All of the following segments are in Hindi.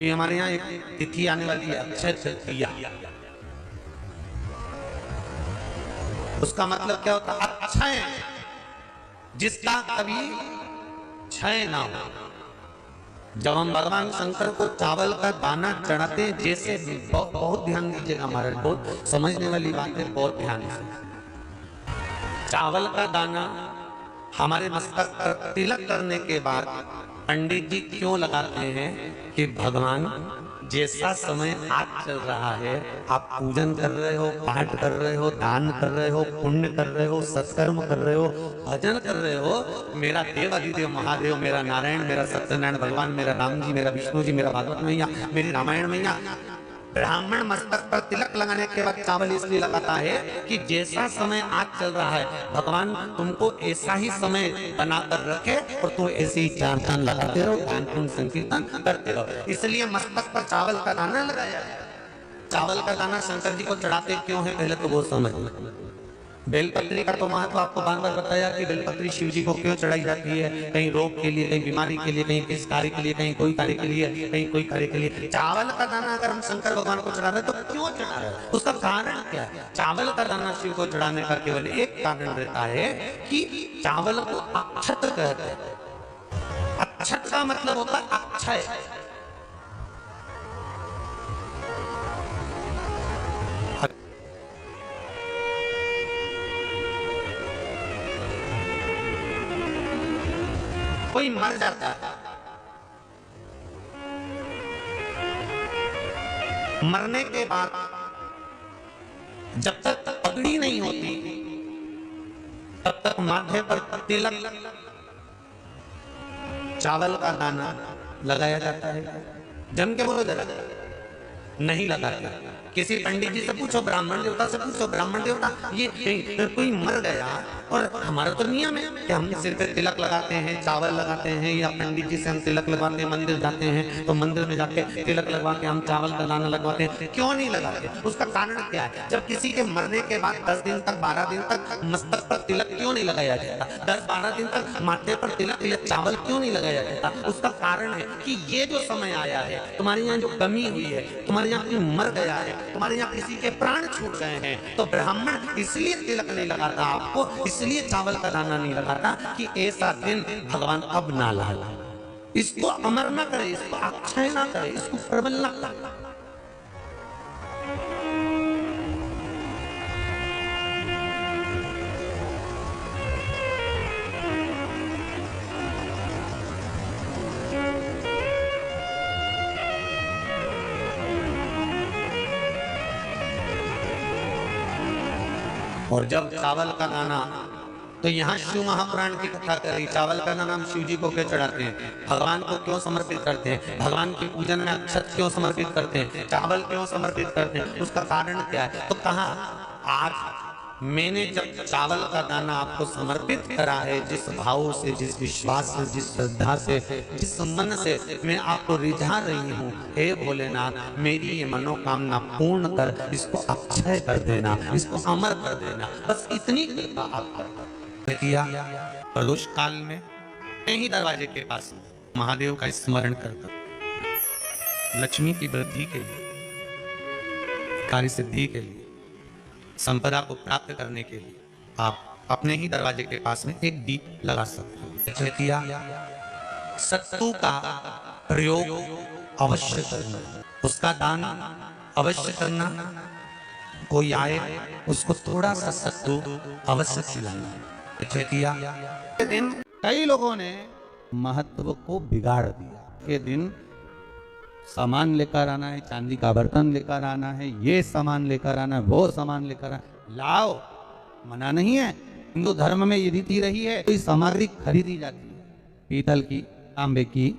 ये हमारे यहाँ एक तिथि आने वाली है, अक्षय तृतीया। उसका मतलब क्या होता है? अक्षय, जिसका कभी क्षय ना हो। जब हम भगवान शंकर को चावल का दाना चढ़ाते हैं, जैसे बहुत ध्यान दीजिएगा महाराज, बहुत समझने वाली बात है, बहुत ध्यान से। चावल का दाना हमारे मस्तक पर तिलक करने के बाद पंडित जी क्यों लगाते हैं कि भगवान जैसा समय आज चल रहा है, आप पूजन कर रहे हो, पाठ कर रहे हो, दान कर रहे हो, पुण्य कर रहे हो, सत्कर्म कर रहे हो, भजन कर रहे हो, मेरा देव अधिदेव महादेव, मेरा नारायण, मेरा सत्यनारायण भगवान, मेरा राम जी, मेरा विष्णु जी, मेरा भागवत मैया, मेरी रामायण मैया, ब्राह्मण मस्तक पर तिलक लगाने के बाद चावल इसलिए लगाता है कि जैसा समय आज चल रहा है, भगवान तुमको ऐसा ही समय बनाकर रखे और तुम ऐसे ही चार चांद लगाते रहो, दान पुण्य संकीर्तन करते रहो। इसलिए मस्तक पर चावल का दाना लगाया है। चावल का दाना शंकर जी को चढ़ाते क्यों है, पहले तो वो समझ। बेलपत्री का तो महत्व आपको बार बार बताया कि बेलपत्री शिव जी को क्यों चढ़ाई जाती है, कहीं रोग के लिए, कहीं बीमारी के लिए, कहीं किस कार्य के लिए, कहीं कोई कार्य के लिए, कहीं कोई कार्य के लिए। चावल का दाना अगर हम शंकर भगवान को चढ़ा रहे तो क्यों चढ़ा रहे हैं, उसका कारण क्या है? चावल का दाना शिव को चढ़ाने का केवल एक कारण रहता है कि चावल को अक्षत कहते हैं। अक्षत का मतलब होता है अक्षय। कोई मर जाता है, मरने के बाद जब तक पगड़ी नहीं होती तब तक माथे पर तिलक, चावल का दाना लगाया जाता है। जम के बोलो जरा, नहीं लगाते। किसी पंडित जी से पूछो, ब्राह्मण देवता से पूछो, ब्राह्मण देवता ये कोई मर गया, और हमारा तो नियम है कि हम सिर पे तिलक लगाते हैं, चावल लगाते हैं, या पंडित जी से हम तिलक लगवाते हैं, मंदिर जाते हैं तो मंदिर में जाके तिलक लगवा के हम चावल का दाना लगवाते हैं। क्यों नहीं लगाते? उसका कारण क्या है? जब किसी के मरने के बाद 10 दिन तक, 12 दिन तक मस्तक पर तिलक क्यों नहीं लगाया जाता? 10-12 दिन तक माथे पर तिलक या चावल क्यों नहीं लगाया जाता? उसका कारण है कि ये जो समय आया है, तुम्हारे यहाँ जो कमी हुई है, तुम्हारे यहाँ कोई मर गया है, तुम्हारे यहाँ किसी के प्राण छूट गए हैं, तो ब्राह्मण इसलिए तिलक नहीं लगाता आपको, इसलिए चावल का दाना नहीं लगाता कि ऐसा दिन भगवान अब ना लाए, इसको अमर ना करे, इसको अक्षय ना करे, इसको प्रबल ना करे। और जब चावल का दाना, तो यहाँ शिव महापुराण की कथा करी, चावल का दाना हम शिव जी को क्यों चढ़ाते हैं, भगवान को क्यों समर्पित करते हैं, भगवान के पूजन में अक्षत क्यों समर्पित करते हैं, चावल क्यों समर्पित करते हैं, उसका कारण क्या है? तो कहा आज मैंने जब चावल का दाना आपको समर्पित करा है, जिस भाव से, जिस विश्वास से, जिस श्रद्धा से, जिस मन से मैं आपको रिझा रही हूँ, हे भोलेनाथ मेरी ये मनोकामना पूर्ण कर, इसको अक्षय कर देना, इसको अमर कर देना, बस इतनी कृपा आप कर किया। प्रदोष काल में ही दरवाजे के पास महादेव का स्मरण करता, लक्ष्मी की वृद्धि के लिए, कार्य सिद्धि के लिए, संपदा को प्राप्त करने के लिए आप अपने ही दरवाजे के पास में एक दीप लगा सकते हो। किया सत्तू का प्रयोग अवश्य करना, उसका दान अवश्य करना, कोई आए उसको थोड़ा सा सत्तू अवश्य खिलाना। किया दिन कई लोगों ने महत्व को बिगाड़ दिया, के दिन सामान लेकर आना है, चांदी का बर्तन लेकर आना है, ये सामान लेकर आना है, वो सामान लेकर आना, लाओ, मना नहीं है। हिंदू धर्म में ये रीति रही है, कोई सामग्री खरीदी जाती है, पीतल की, तांबे की,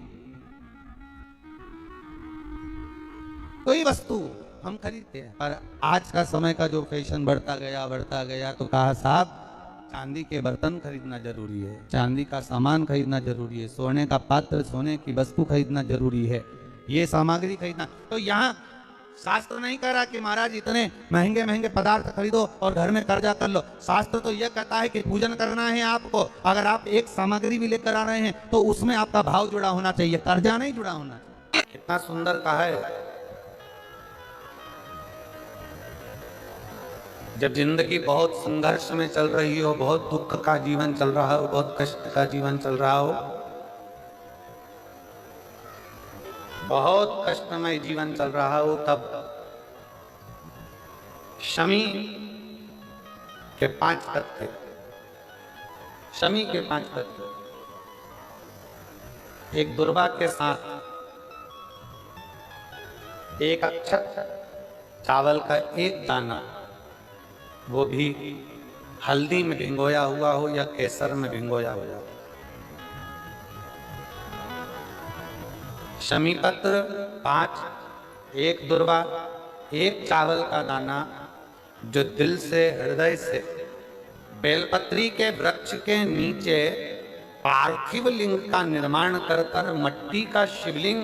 कोई वस्तु हम खरीदते हैं। पर आज का समय का जो फैशन बढ़ता गया तो कहा साहब चांदी के बर्तन खरीदना जरूरी है, चांदी का सामान खरीदना जरूरी है, सोने का पात्र, सोने की वस्तु खरीदना जरूरी है, ये सामग्री खरीदना। तो यहाँ शास्त्र नहीं कह रहा कि महाराज इतने महंगे महंगे पदार्थ खरीदो और घर में कर्जा कर लो। शास्त्र तो यह कहता है कि पूजन करना है आपको, अगर आप एक सामग्री भी लेकर आ रहे हैं तो उसमें आपका भाव जुड़ा होना चाहिए, कर्जा नहीं जुड़ा होना चाहिए। कितना सुंदर कहा है। जब जिंदगी बहुत संघर्ष में चल रही हो, बहुत दुख का जीवन चल रहा हो, बहुत कष्ट का जीवन चल रहा हो, बहुत कष्टमय जीवन चल रहा हो, तब शमी के 5 तत्व, शमी के 5 तत्व, एक दुर्वा के साथ एक अक्षत चावल का एक दाना, वो भी हल्दी में भिंगोया हुआ हो या केसर में भिंगोया हुआ हो। शमी पत्र 5, एक दुर्वा, एक चावल का दाना, जो दिल से हृदय से बेलपत्री के वृक्ष के नीचे पार्थिव लिंग का निर्माण कर मट्टी का शिवलिंग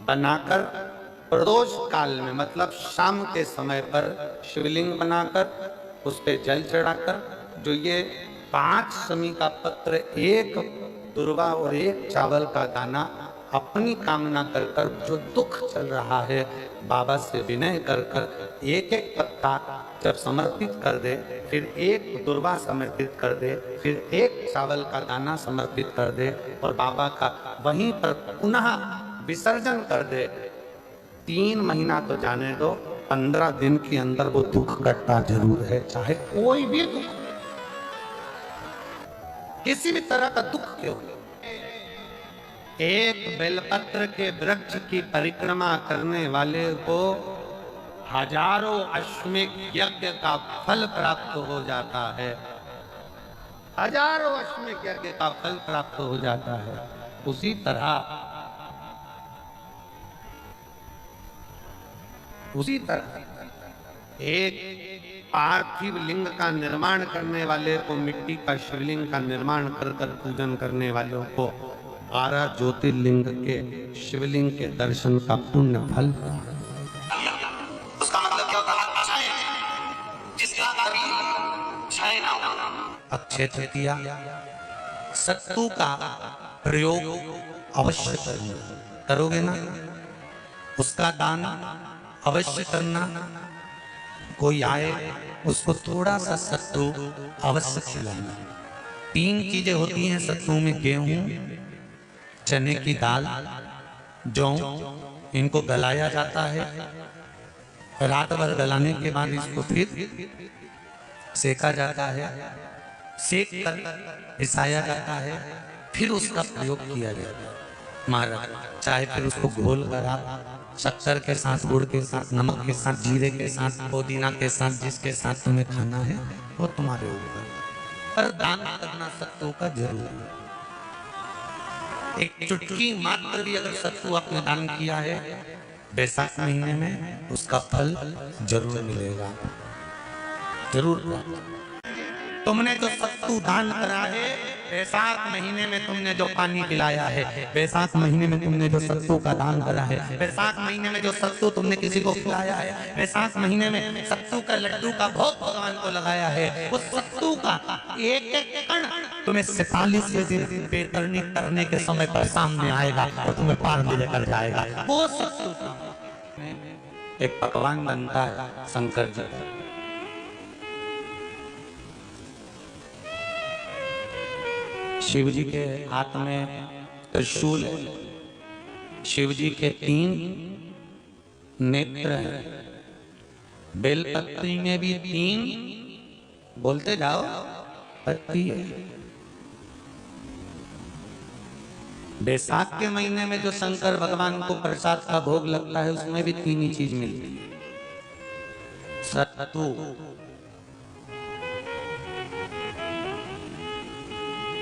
बनाकर प्रदोष काल में, मतलब शाम के समय पर शिवलिंग बनाकर उस पे जल चढ़ाकर, जो ये 5 शमी का पत्र, एक दुर्वा और एक चावल का दाना अपनी कामना कर कर, जो दुख चल रहा है, बाबा से विनय कर कर एक एक पत्ता जब समर्पित कर दे, फिर एक दुर्वा समर्पित कर दे, फिर एक चावल का दाना समर्पित कर दे और बाबा का वहीं पर पुनः विसर्जन कर दे, 3 महीना तो जाने दो, 15 दिन के अंदर वो दुख कटता जरूर है, चाहे कोई भी दुख, किसी भी तरह का दुख क्यों। एक बेलपत्र के वृक्ष की परिक्रमा करने वाले को हजारों अश्वमेध यज्ञ का फल प्राप्त हो जाता है, हजारों अश्वमेध यज्ञ का फल प्राप्त हो जाता है। उसी तरह एक पार्थिव लिंग का निर्माण करने वाले को, मिट्टी का शिवलिंग का निर्माण कर कर पूजन करने वालों को 12 ज्योतिर्लिंग के शिवलिंग के दर्शन का पुण्य फल। उसका मतलब क्या होता है? जिसका कभी क्षय ना हो। अक्षय तृतीया, सत्तू का प्रयोग अवश्य करोगे ना, उसका दान अवश्य करना। कोई आए उसको थोड़ा सा सत्तू अवश्य खिलाना। 3 चीजें होती हैं सत्तू में, गेहूं, चने की दाल, जौ, इनको गलाया जाता है। रात भर गलाने के बाद इसको फिर सेका जाता है, सेक कर पिसाया जाता है, फिर उसका प्रयोग किया जाता है। महाराज चाहे फिर उसको घोल कर आप शक्कर के साथ, गुड़ के साथ, नमक के साथ, जीरे के साथ, पुदीना के साथ, जिसके साथ तुम्हें खाना है वो तुम्हारे ऊपर, पर दान करना सत्तू का जरूर। एक चुटकी मात्र भी अगर सत्तू आपने दान किया है बैसाख महीने में, उसका फल जरूर मिलेगा, जरूर। तुमने जो सत्तू दान करा है, बैसाख महीने में तुमने जो पानी पिलाया है, बैसाख महीने में तुमने जो सत्तू का दान करा है, बैसाख महीने में जो सत्तू तुमने किसी को खिलाया है, बैसाख महीने में सत्तू का लड्डू का भोग भगवान को लगाया है, वो सत्तू का एक एक कण तुम्हें 47वें दिन बेतरनी करने के समय पर सामने आएगा और तुम्हें पार में लेकर जाएगा। वो सत्तू एक पकवान बनता है शंकर जी। शिव जी के हाथ में त्रिशूल है, शिव जी के 3 नेत्र हैं, बेलपत्री में भी 3, बोलते जाओ, पत्ती है। बैसाख के महीने में जो शंकर भगवान को प्रसाद का भोग लगता है, उसमें भी 3 ही चीज मिलती है, सत्तू।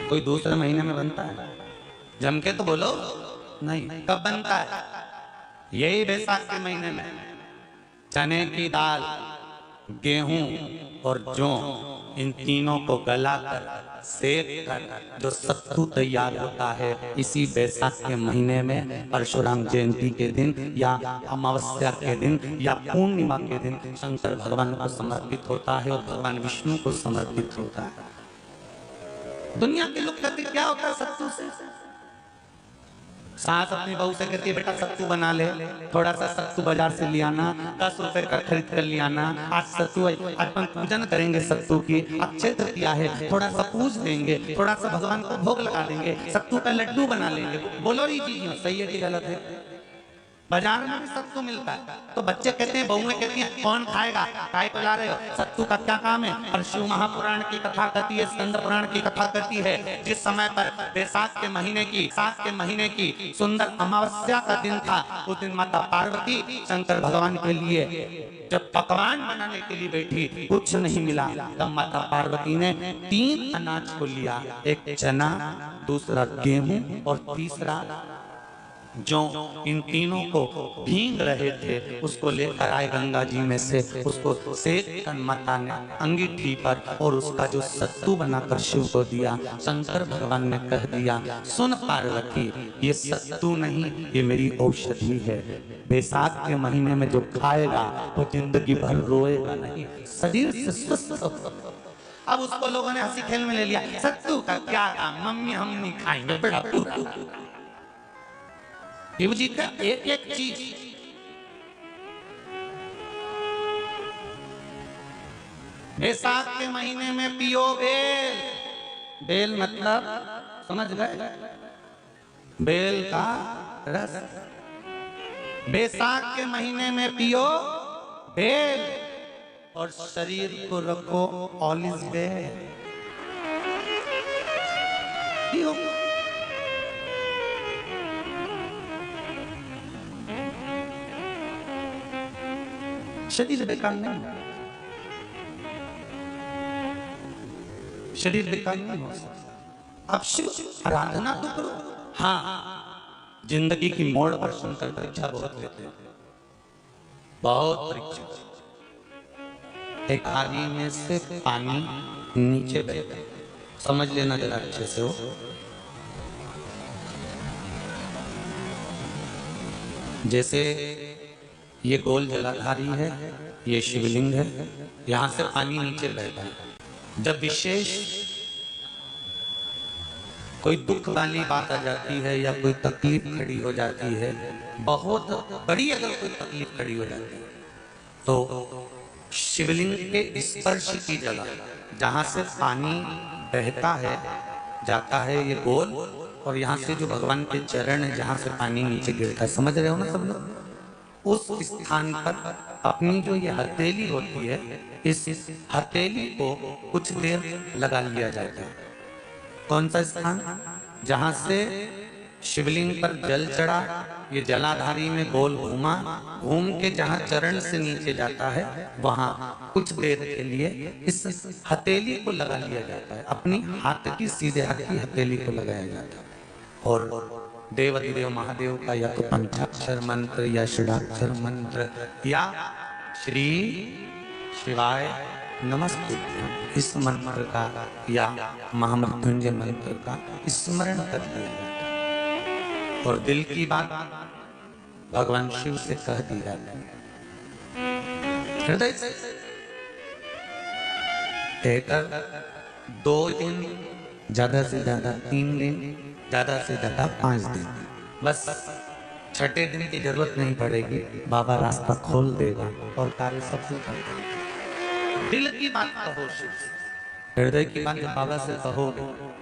कोई दूसरे महीने में बनता है? जम के तो बोलो नहीं। कब बनता है? यही बैसाख के महीने में। चने की दाल, गेहूं और जौ, इन तीनों को गलाकर सेक कर जो सत्तू तैयार होता है, इसी बैसाख के महीने में परशुराम जयंती के दिन या अमावस्या के दिन या पूर्णिमा के दिन शंकर भगवान को समर्पित होता है और भगवान विष्णु को समर्पित होता है। दुनिया के लोग कहते क्या होता है सत्तू से? सास अपनी बहू से कहती है बेटा सत्तू बना ले, थोड़ा सा सत्तू बाजार से ले आना, 10 रुपए का खरीद कर ले आना। आज सत्तू अपन पूजन करेंगे सत्तू की, अक्षय तृतीया है, थोड़ा सा पूज देंगे, थोड़ा सा भगवान को भोग लगा देंगे, सत्तू का लड्डू बना लेंगे। बोलो ये चीज सही है कि गलत है? बाजार में भी सत्तू मिलता है। तो बच्चे कहते हैं, बहुएं कहती हैं कौन खाएगा, काय पिला रहे हो, सत्तू का क्या काम है? और शिव महापुराण की कथा कहती है, स्कंद पुराण की कथा कहती है, जिस समय पर बैसाख के महीने की सुंदर अमावस्या का दिन था, उस दिन माता पार्वती शंकर भगवान के लिए जब पकवान बनाने के लिए बैठी, कुछ नहीं मिला, तब माता पार्वती ने 3 अनाज को लिया, एक चना, दूसरा गेहूं और तीसरा जो इन तीनों को भींग रहे थे उसको लेकर आए गंगा जी में से, उसको सेक कर माता ने अंगीठी पर और उसका जो सत्तू बनाकर शिव को दिया। शंकर भगवान ने कह दिया, सुन पार्वती, ये सत्तू नहीं, ये मेरी औषधि है। बैसाख के महीने में जो खाएगा वो जिंदगी भर रोएगा नहीं, शरीर से स्वस्थ। अब उसको लोगों ने हंसी खेल में ले लिया, सत्तू का क्या काम, मम्मी हम नहीं खाएंगे बेटा। शिव जी का एक एक चीज बैसाख के महीने में पियो बेल। बेल मतलब समझ गए, बेल का रस। बैसाख के महीने में पियो बेल और शरीर को रखो ऑलिव बेल। पियो। शरीर बेकार नहीं, शरीर बेकार नहीं हो सकता। अब शिव आराधना तो करो। हाँ, जिंदगी की मोड़ पर शंकर परीक्षा बहुत लेते हैं, बहुत परीक्षा। एक आदमी में से पानी नीचे बहता, समझ लेना जरा अच्छे से हो। जैसे ये गोल जलाधारी है, ये शिवलिंग है, यहां से पानी नीचे बहता है। जब विशेष कोई दुख वाली बात आ जाती है या कोई तकलीफ खड़ी हो जाती है, बहुत बड़ी अगर कोई तकलीफ खड़ी हो जाती है, तो शिवलिंग के स्पर्श की जगह जहां से पानी बहता है, जाता है ये गोल, और यहाँ से जो भगवान के चरण है जहां से पानी नीचे गिरता है, समझ रहे हो ना सब लोग? उस स्थान पर अपनी जो ये हथेली होती है, इस हथेली को कुछ देर लगा लिया जाता है। कौन सा स्थान? जहां से शिवलिंग पर जल चढ़ा, ये जलाधारी में गोल घूमा, घूम के जहां चरण से नीचे जाता है, वहां कुछ देर के लिए इस हथेली को लगा लिया जाता है। अपनी हाथ की, सीधे हाथ की हथेली को लगाया जाता है। और देवाधिदेव महादेव का या तो पंचाक्षर मंत्र या षडाक्षर मंत्र या श्री शिवाय नमस्ते, इस मंत्र का या महामृत्युंजय मंत्र का स्मरण कर दिया जाता है और दिल की बात भगवान शिव से कह दी जाती है। हृदय से कहकर 2 दिन, ज्यादा से ज्यादा 3 दिन, ज्यादा से ज्यादा 5 दिन, बस 6ठे दिन की जरूरत नहीं पड़ेगी, बाबा रास्ता खोल देगा और कार्य सफल कर देगा। दिल की बात कहो शिव से, हृदय की बात जब बाबा से कहो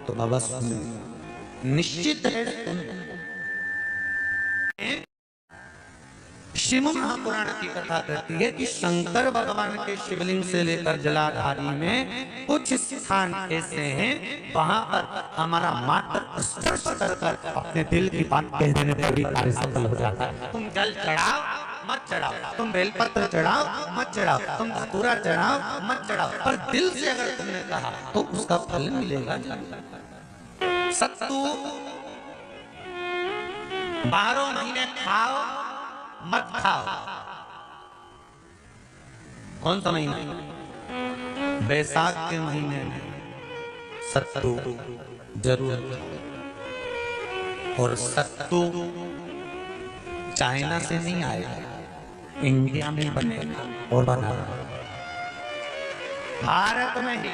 तो बाबा सुनेंगे, निश्चित है। शिव महापुराण की कथा कहती है कि शंकर भगवान के शिवलिंग से लेकर जलाधारी में कुछ स्थान ऐसे हैं, वहां पर हमारा मात्र स्पर्श कर अपने दिल की बात कह देने पर भी कार्य सफल हो जाता है। तुम जल चढ़ाओ मत चढ़ाओ, तुम बेलपत्र चढ़ाओ मत चढ़ाओ, तुम धतूरा चढ़ाओ मत चढ़ाओ, पर दिल से अगर तुमने कहा तो उसका फल मिलेगा। सत्तू 12 महीने खाओ मत खाओ। कौन सा महीना? बैसाख के महीने में सत्तू जरूर, और सत्तू चाइना से नहीं आएगा, इंडिया में बनेगा और बना भारत में ही।